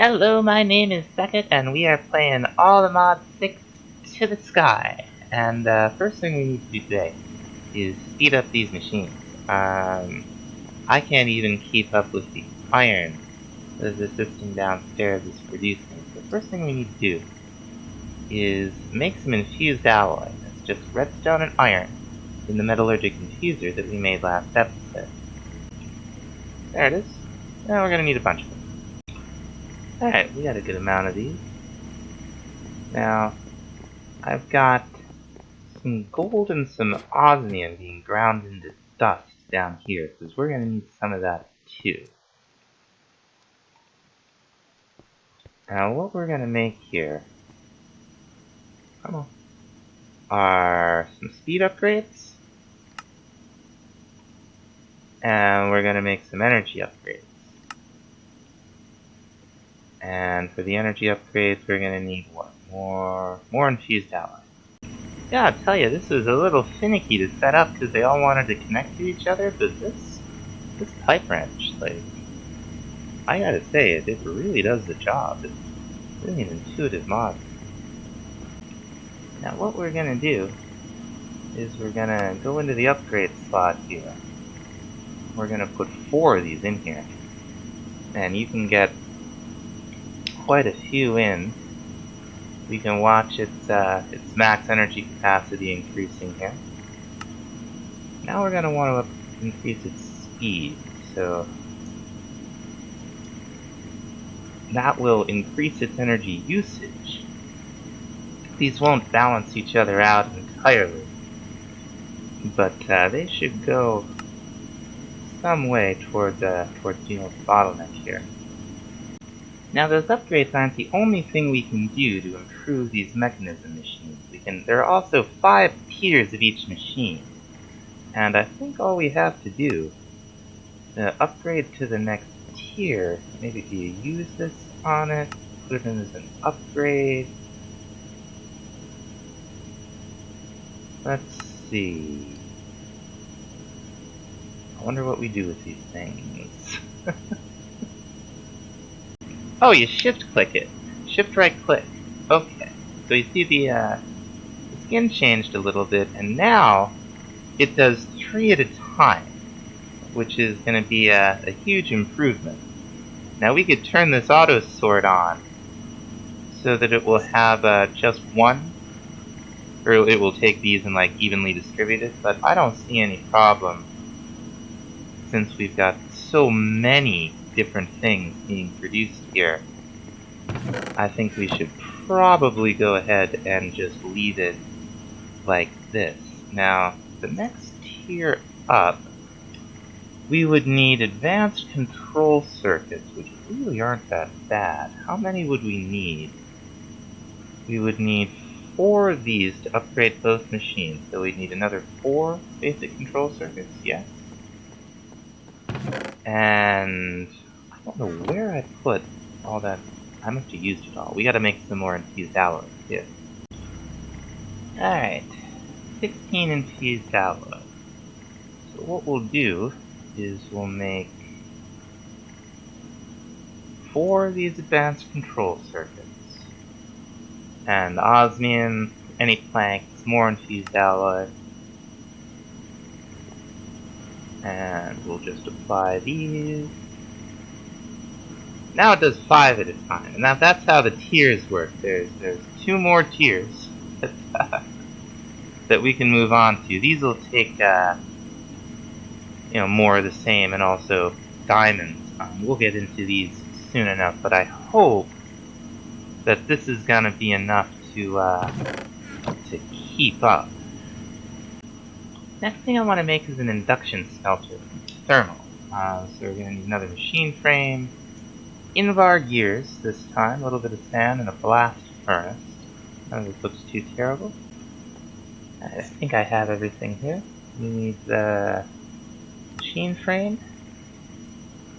Hello, my name is Beckett, and we are playing all the mods 6 to the sky. And first thing we need to do today is speed up these machines. I can't even keep up with the iron that the system downstairs is producing. So the first thing we need to do is make some infused alloy. That's just redstone and iron in the metallurgic infuser that we made last episode. There it is. Now we're going to need a bunch of them. Alright, we got a good amount of these. Now, I've got some gold and some osmium being ground into dust down here, because we're going to need some of that too. Now, what we're going to make here, come on, are some speed upgrades, and we're going to make some energy upgrades. And for the energy upgrades, we're going to need what? More infused alloy. Yeah, I'll tell you, this was a little finicky to set up because they all wanted to connect to each other, but this pipe wrench, like, I gotta say, it really does the job. It's really an intuitive mod. Now what we're gonna do is we're gonna go into the upgrade slot here. We're gonna put 4 of these in here. And you can get quite a few in. We can watch its max energy capacity increasing here. Now we're gonna want to increase its speed, so that will increase its energy usage. These won't balance each other out entirely, but they should go some way toward dealing with the bottleneck here. Now those upgrades aren't the only thing we can do to improve these Mekanism machines. There are also 5 tiers of each machine, and I think all we have to do to upgrade to the next tier, maybe if you use this on it, put it in as an upgrade. Let's see. I wonder what we do with these things. Oh, you shift click it. Shift right click. Okay. So you see the skin changed a little bit, and now it does 3 at a time, which is going to be a huge improvement. Now we could turn this auto sort on so that it will have just 1, or it will take these and like evenly distribute it, but I don't see any problem since we've got so many different things being produced here. I think we should probably go ahead and just leave it like this. Now, the next tier up, we would need advanced control circuits, which really aren't that bad. How many would we need? We would need 4 of these to upgrade both machines, so we'd need another 4 basic control circuits, yes. And I don't know where I put all that. I must have used it all. We gotta make some more infused alloy, too. Alright, 16 infused alloy. So what we'll do is we'll make 4 of these advanced control circuits. And osmium, any planks, more infused alloy. And we'll just apply these. Now it does 5 at a time. And now that's how the tiers work. There's 2 more tiers that we can move on to. These will take more of the same, and also diamonds. We'll get into these soon enough, but I hope that this is gonna be enough to keep up. Next thing I want to make is an induction smelter, thermal. So we're gonna need another machine frame, Invar gears this time, a little bit of sand, and a blast furnace. None of this looks too terrible. I think I have everything here. We need the machine frame,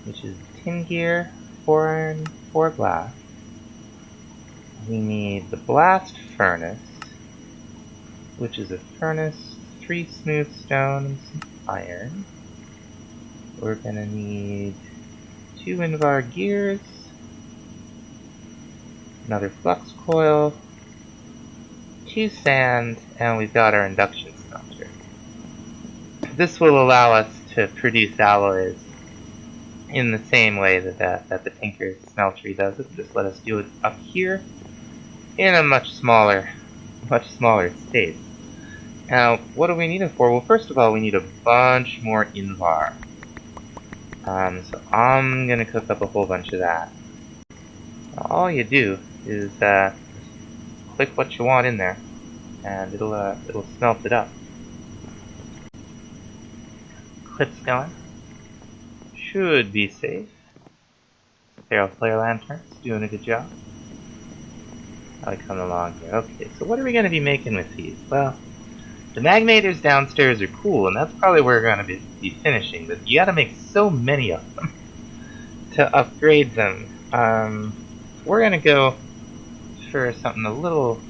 which is tin gear, 4 iron, 4 glass. We need the blast furnace, which is a furnace, 3 smooth stone, and some iron. We're gonna need 2 Invar gears, another flux coil, 2 sand, and we've got our induction smelter. This will allow us to produce alloys in the same way that the Tinker's smeltery does it. Just let us do it up here in a much smaller space. Now, what do we need it for? Well, first of all, we need a bunch more Invar. So I'm gonna cook up a whole bunch of that. All you do is click what you want in there, and it'll smelt it up. Clips going. Should be safe. Feral Flare Lanterns doing a good job. How we coming along here? Okay, so what are we gonna be making with these? Well, the Magmators downstairs are cool, and that's probably where we're gonna be finishing. But you gotta make so many of them to upgrade them. We're gonna go for something a little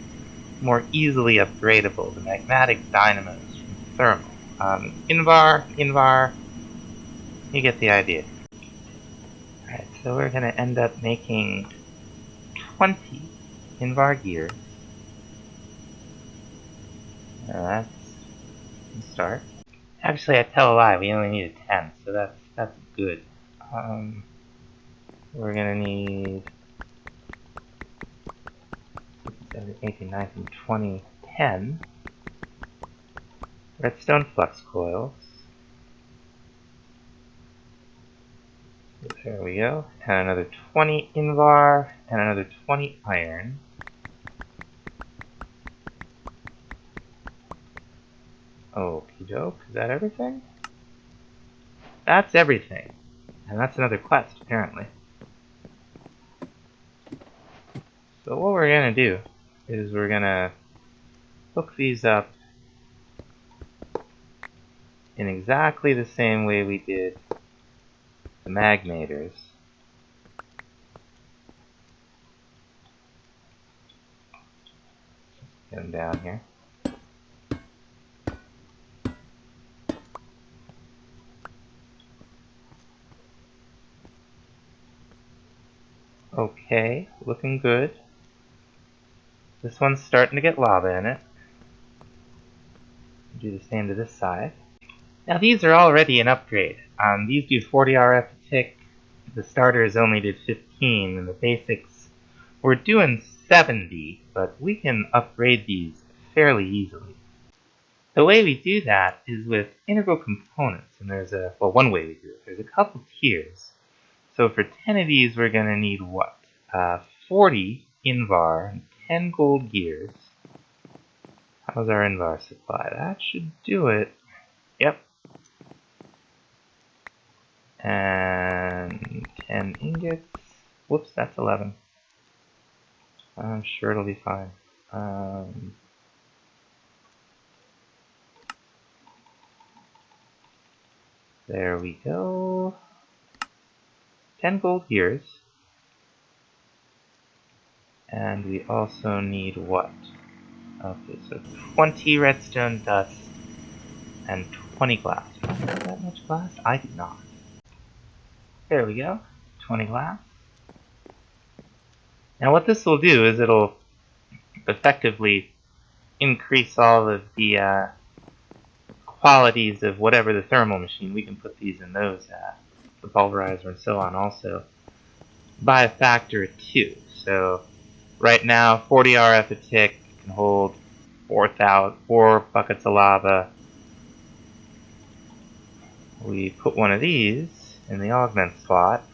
more easily upgradable, the Magmatic Dynamos from Thermal. Invar, you get the idea. Alright, so we're gonna end up making 20 Invar gears. That's a start. Actually, I tell a lie, we only needed 10, so that's good. We're gonna need 17, 18, 19, 20, 10 redstone flux coils. There we go. And another 20 Invar, and another 20 iron. Okie doke, is that everything? That's everything. And that's another quest, apparently. So what we're gonna do is we're gonna hook these up in exactly the same way we did the Magmators. Get them down here. Okay, looking good. This one's starting to get lava in it. Do the same to this side. Now these are already an upgrade. These do 40 RF a tick. The starters only did 15, and the basics were doing 70, but we can upgrade these fairly easily. The way we do that is with integral components, and there's one way we do it. There's a couple tiers. So for 10 of these, we're going to need what? 40 Invar and 10 gold gears. How's our Invar supply? That should do it. Yep. And 10 ingots. Whoops, that's 11. I'm sure it'll be fine. There we go. 10 gold gears. And we also need what? Okay, so 20 redstone dust and 20 glass. Did I have that much glass? I did not. There we go. 20 glass. Now what this will do is it'll effectively increase all of the qualities of whatever the thermal machine. We can put these in those, the pulverizer and so on also, by a factor of 2. So right now 40 RF a tick can hold 4 buckets of lava. We put one of these in the augment slot,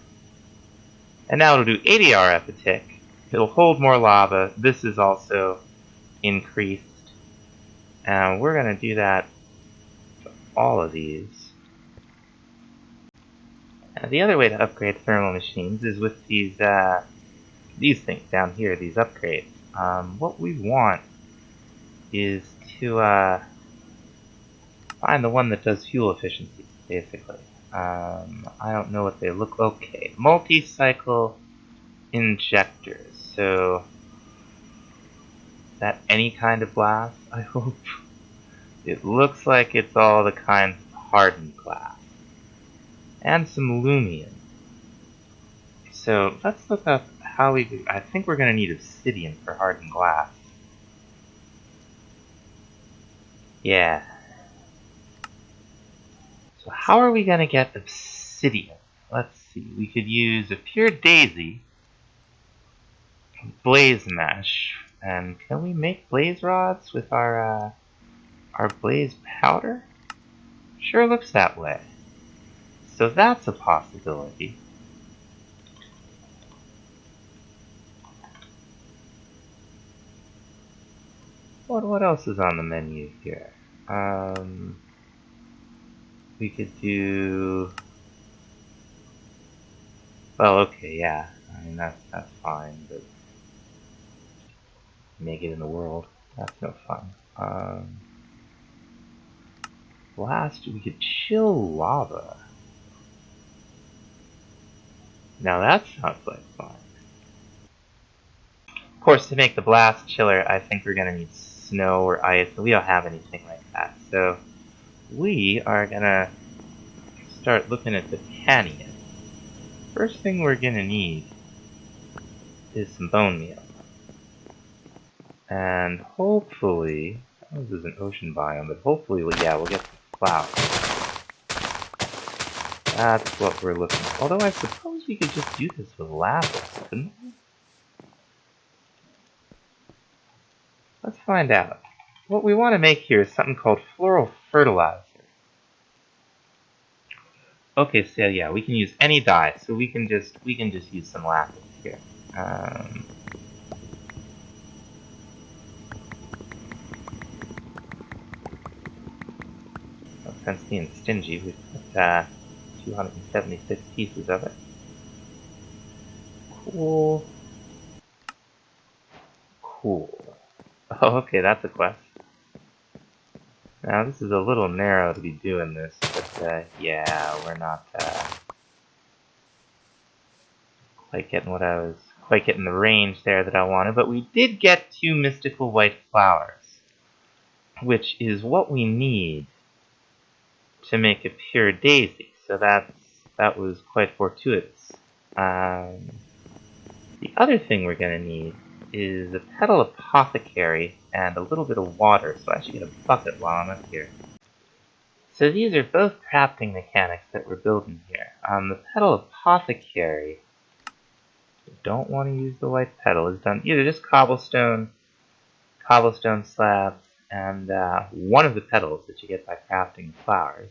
and now it'll do 80 RF a tick. It'll hold more lava. This is also increased. And we're going to do that to all of these. Now, the other way to upgrade thermal machines is with these things down here, these upgrades. What we want is to find the one that does fuel efficiency, basically. I don't know what they look. Okay, multi-cycle injectors. So, is that any kind of glass? I hope. It looks like it's all the kinds of hardened glass. And some lumion. So let's look up I think we're gonna need obsidian for hardened glass. Yeah. So how are we gonna get obsidian? Let's see. We could use a pure daisy, blaze mesh, and can we make blaze rods with our blaze powder? Sure looks that way. So that's a possibility. What else is on the menu here? We could do. Well, okay, yeah. I mean that's fine, but make it in the world. That's no fun. Blast. We could chill lava. Now that sounds like fun. Of course, to make the blast chiller, I think we're gonna need snow or ice, and we don't have anything like that. So we are gonna start looking at the canyon. First thing we're gonna need is some bone meal. And hopefully, this is an ocean biome, but hopefully, we'll get some flowers. That's what we're looking for. Although I suppose we could just do this with lapis, couldn't we? Let's find out. What we want to make here is something called Floral Fertilizer. Okay, so yeah, we can use any dye, so we can just use some lapis here. Since being stingy, we've put 276 pieces of it. Cool. Cool. Oh, okay, that's a quest. Now, this is a little narrow to be doing this, but yeah, we're not quite getting the range there that I wanted, but we did get 2 mystical white flowers, which is what we need to make a pure daisy. So that was quite fortuitous. The other thing we're going to need is a petal apothecary and a little bit of water, so I should get a bucket while I'm up here. So these are both crafting mechanics that we're building here. The petal apothecary, don't want to use the white petal, is done either just cobblestone slabs, and one of the petals that you get by crafting flowers.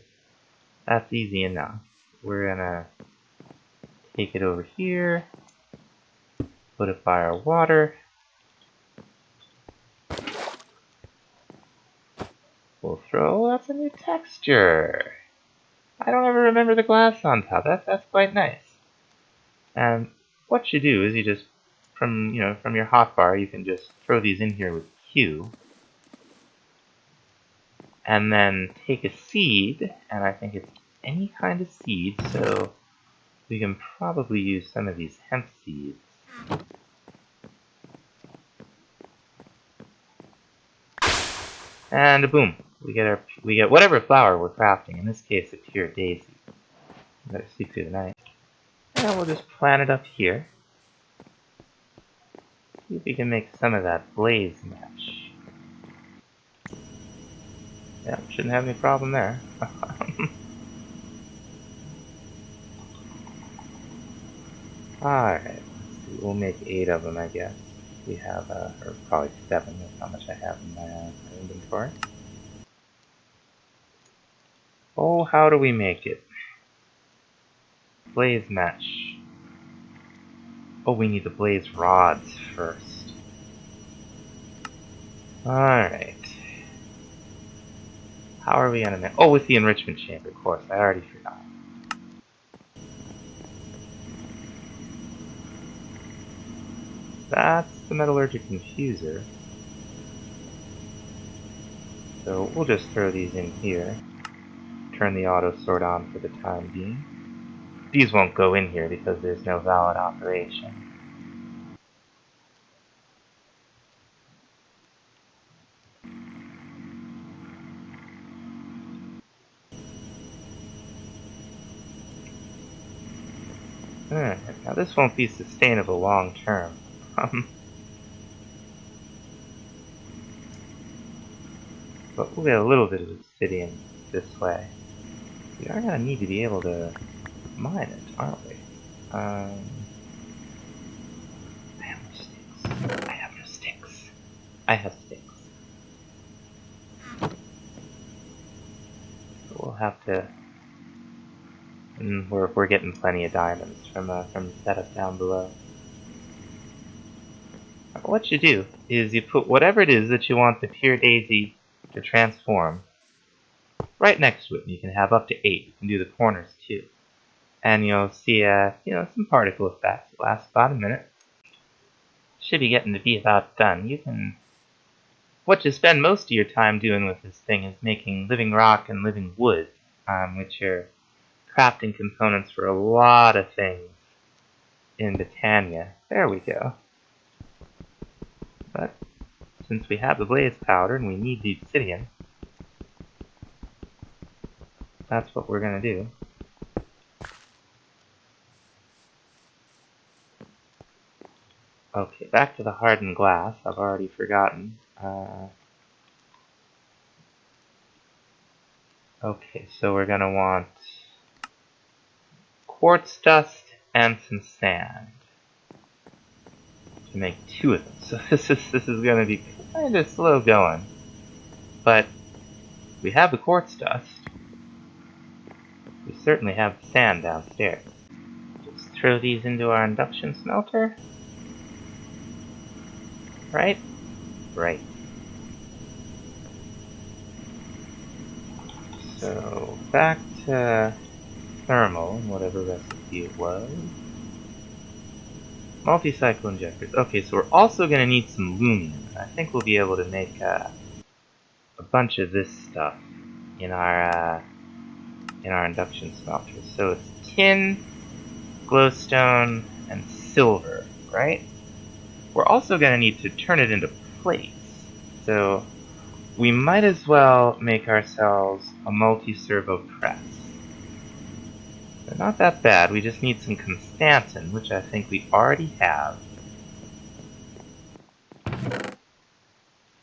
That's easy enough. We're gonna take it over here, put it by our water. We'll throw, oh, that's a new texture. I don't ever remember the glass on top. That's quite nice. And what you do is you just, from your hotbar, you can just throw these in here with Q, and then take a seed, and I think it's any kind of seed, so we can probably use some of these hemp seeds. And boom, we get whatever flower we're crafting. In this case, a pure daisy. Better sleep through the night. And we'll just plant it up here. See if we can make some of that blaze mesh. Yeah, shouldn't have any problem there. Alright, let's see, we'll make 8 of them, I guess. We have, or probably 7, that's how much I have in my inventory. Oh, how do we make it? Blaze mesh. Oh, we need the blaze rods first. Alright. How are we gonna make... Oh, with the enrichment chamber, of course. I already forgot. That's the metallurgic infuser. So we'll just throw these in here. Turn the auto sort on for the time being. These won't go in here because there's no valid operation. Alright, now this won't be sustainable long term. But we'll get a little bit of obsidian this way. We are gonna need to be able to mine it, aren't we? I have no sticks. I have no sticks. I have sticks. So we'll have to. And we're getting plenty of diamonds from the setup down below. What you do is you put whatever it is that you want the pure daisy to transform right next to it. And you can have up to 8. You can do the corners too, and you'll see some particle effects. It lasts about a minute. Should be getting to be about done. What you spend most of your time doing with this thing is making living rock and living wood, which are crafting components for a lot of things in Britannia. There we go. But since we have the blaze powder and we need the obsidian, that's what we're gonna do. Okay, back to the hardened glass. I've already forgotten. Okay, so we're gonna want quartz dust and some sand to make 2 of them. So this is gonna be kind of slow going, but we have the quartz dust. We certainly have the sand downstairs. Just throw these into our induction smelter. Right? Right. So back to thermal, whatever recipe it was. Multi-cycle injectors. Okay, so we're also going to need some lumium. I think we'll be able to make a bunch of this stuff in our induction smelter. So it's tin, glowstone, and silver, right? We're also going to need to turn it into plates. So we might as well make ourselves a multi-servo press. They're not that bad, we just need some Constantin, which I think we already have.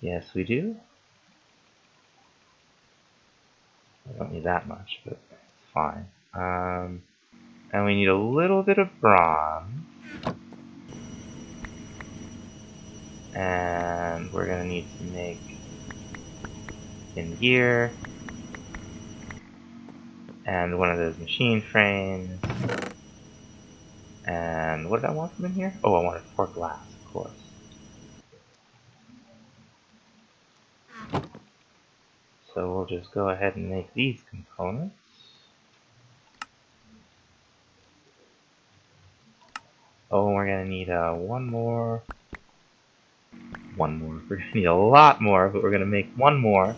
Yes, we do. I don't need that much, but it's fine. And we need a little bit of bronze. And we're gonna need to make in gear. And one of those machine frames. And what did I want from in here? Oh, I wanted 4 glass, of course. So we'll just go ahead and make these components. Oh, we're gonna need one more. We're gonna need a lot more, but we're gonna make one more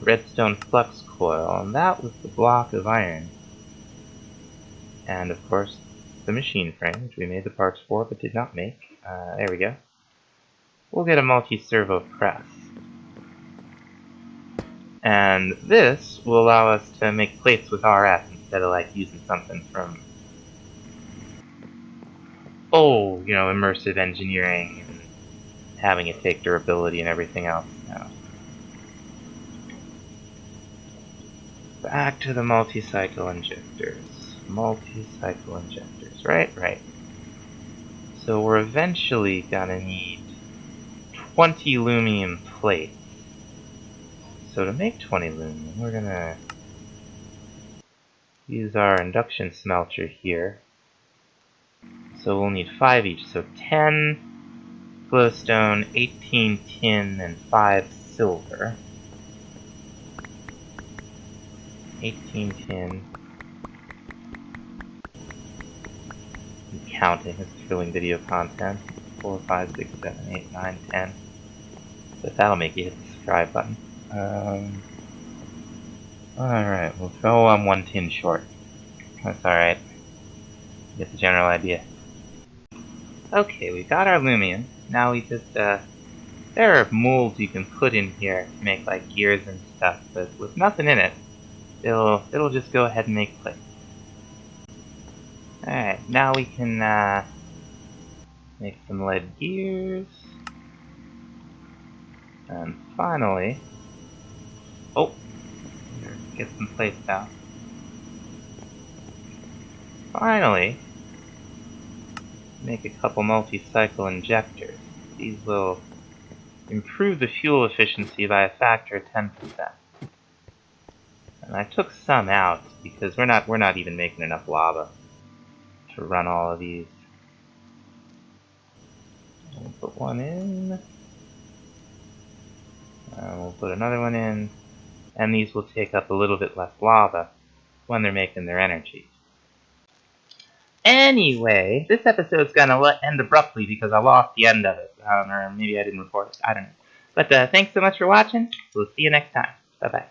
redstone flux coil, and that was the block of iron. And of course, the machine frame, which we made the parts for but did not make. There we go. We'll get a multi-servo press. And this will allow us to make plates with RF instead of like using something from, immersive engineering and having it take durability and everything else. No. Back to the multi-cycle injectors. Multi-cycle injectors, right. So we're eventually gonna need 20 lumium plates. So to make 20 lumium, we're gonna use our induction smelter here. So we'll need 5 each. So 10 glowstone, 18 tin, and 5 silver. 18 tin. I'm counting as filling video content. 4, 5, 6, 7, 8, 9, 10. But that'll make you hit the subscribe button. Alright, we'll throw 1 tin short. That's alright. Get the general idea. Okay, we got our lumium. Now we just, there are molds you can put in here to make like gears and stuff, but with nothing in it, it'll just go ahead and make plates. Alright, Now we can make some lead gears. And finally... Oh! Get some plates out. Finally, make a couple multi-cycle injectors. These will improve the fuel efficiency by a factor of 10%. And I took some out because we're not even making enough lava to run all of these. We'll put one in. We'll put another one in. And these will take up a little bit less lava when they're making their energy. Anyway, this episode's gonna end abruptly because I lost the end of it. Or maybe I didn't record it. I don't know. But thanks so much for watching. We'll see you next time. Bye-bye.